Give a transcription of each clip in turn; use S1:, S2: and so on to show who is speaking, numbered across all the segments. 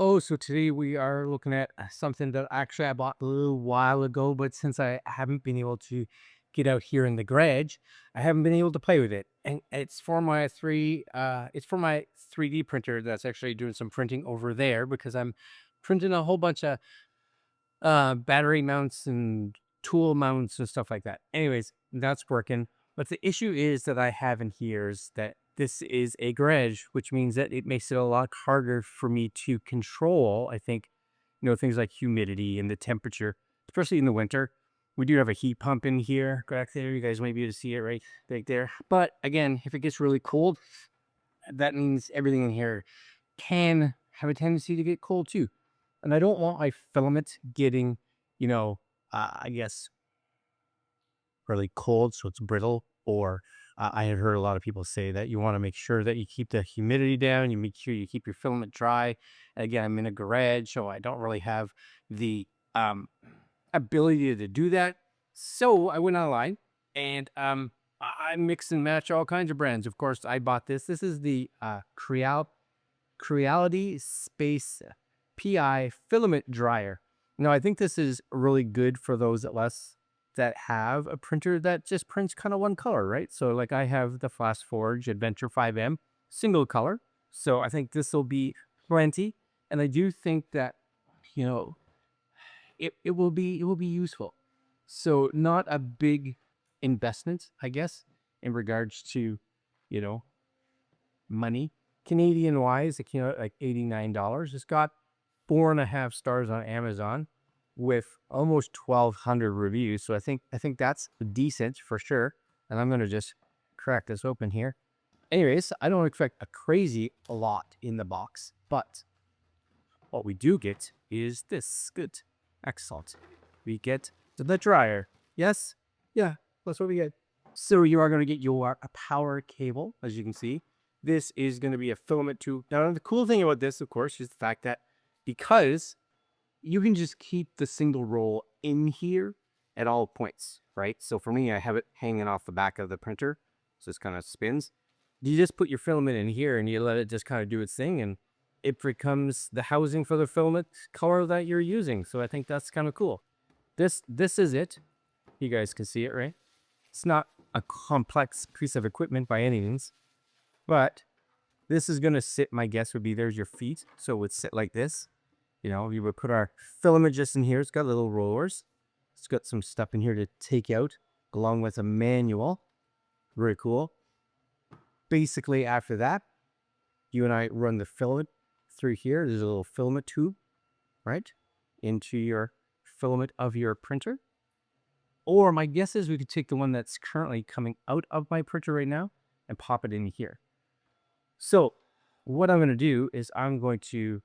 S1: Oh, so today we are looking at something that actually I bought a little while ago, but since I haven't been able to get out here in the garage, I haven't been able to play with it. And it's for my 3D printer that's actually doing some printing over there because I'm printing a whole bunch of battery mounts and tool mounts and stuff like that. Anyways, that's working. But the issue is that I have in here is that this is a garage, which means that it makes it a lot harder for me to control, I think, things like humidity and the temperature, especially in the winter. We do have a heat pump in here, back there. You guys might be able to see it right back there. But again, if it gets really cold, that means everything in here can have a tendency to get cold too. And I don't want my filament getting, I guess, really cold so it's brittle. Or I had heard a lot of people say that you want to make sure that you keep the humidity down, you make sure you keep your filament dry. And again, I'm in a garage, so I don't really have the ability to do that. So I went online and I mix and match all kinds of brands. Of course, I bought this. This is the Creality Space PI filament dryer. Now, I think this is really good for those that have a printer that just prints kind of one color, right? So like I have the Fast Forge Adventure 5M single color. So I think this will be plenty. And I do think that, you know, it will be useful. So not a big investment, I guess, in regards to, you know, money. Canadian wise, it came out like $89. It's got 4.5 stars on Amazon with almost 1,200 reviews. So I think that's decent for sure. And I'm gonna just crack this open here. Anyways, I don't expect a crazy lot in the box, but what we do get is this. Good. Excellent. We get the dryer. Yes? Yeah, that's what we get. So you are going to get your a power cable, as you can see. This is going to be a filament tube. Now, the cool thing about this, of course, is the fact that because you can just keep the single roll in here at all points, right? So for me, I have it hanging off the back of the printer. So this kind of spins. You just put your filament in here and you let it just kind of do its thing, and it becomes the housing for the filament color that you're using. So I think that's kind of cool. This is it. You guys can see it, right? It's not a complex piece of equipment by any means, but this is going to sit, my guess would be there's your feet. So it would sit like this. We would put our filament just in here. It's got little rollers. It's got some stuff in here to take out along with a manual. Very cool. Basically, after that, you and I run the filament through here. There's a little filament tube, right, into your filament of your printer. Or my guess is we could take the one that's currently coming out of my printer right now and pop it in here. So what I'm going to do is I'm going to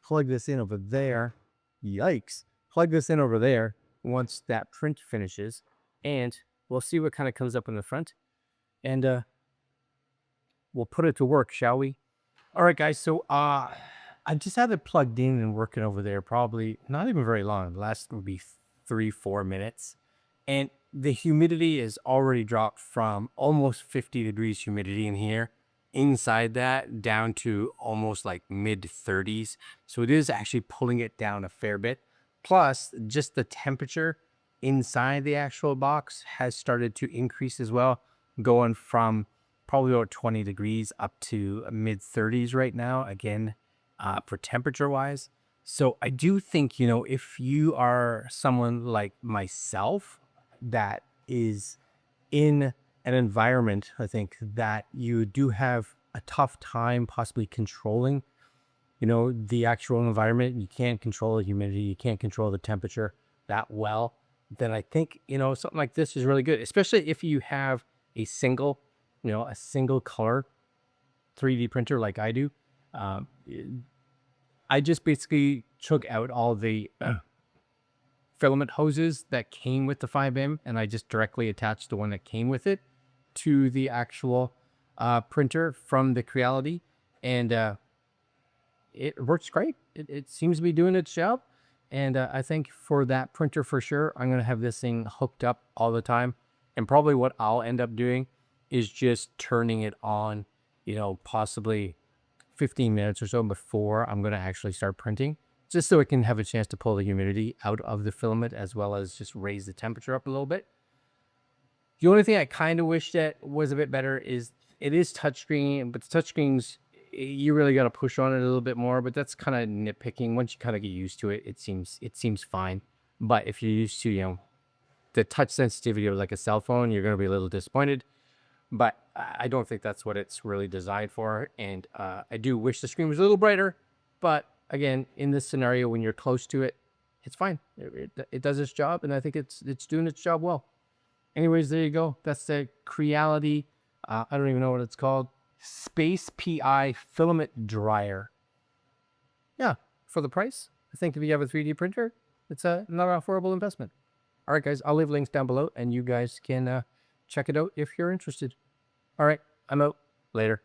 S1: plug this in over there. Yikes. Plug this in over there once that print finishes. And we'll see what kind of comes up in the front. And we'll put it to work, shall we? All right, guys. So I just have it plugged in and working over there. Probably not even very long. The last would be 3-4 minutes. And the humidity is already dropped from almost 50 degrees humidity in here inside that down to almost like mid 30s. So it is actually pulling it down a fair bit. Plus, just the temperature inside the actual box has started to increase as well, going from probably about 20 degrees up to mid 30s right now, again, for temperature wise. So I do think, if you are someone like myself that is in an environment, I think that you do have a tough time possibly controlling, the actual environment. You can't control the humidity, you can't control the temperature that well. Then I think, something like this is really good, especially if you have a single color 3D printer like I do. I just basically took out all the filament hoses that came with the 5M, and I just directly attached the one that came with it to the actual printer from the Creality, and it works great. It seems to be doing its job, and I think for that printer for sure, I'm going to have this thing hooked up all the time, and probably what I'll end up doing is just turning it on, possibly 15 minutes or so before I'm going to actually start printing, just so it can have a chance to pull the humidity out of the filament as well as just raise the temperature up a little bit. The only thing I kind of wish that was a bit better is it is touchscreen, but the touchscreens, you really got to push on it a little bit more, but that's kind of nitpicking. Once you kind of get used to it, it seems fine. But if you're used to, the touch sensitivity of like a cell phone, you're going to be a little disappointed. But I don't think that's what it's really designed for. And I do wish the screen was a little brighter. But again, in this scenario, when you're close to it, it's fine. It does its job, and I think it's doing its job well. Anyways, there you go. That's the Creality. I don't even know what it's called. Space PI filament dryer. Yeah, for the price, I think if you have a 3D printer, it's not an affordable investment. All right, guys, I'll leave links down below, and you guys can check it out if you're interested. All right, I'm out. Later.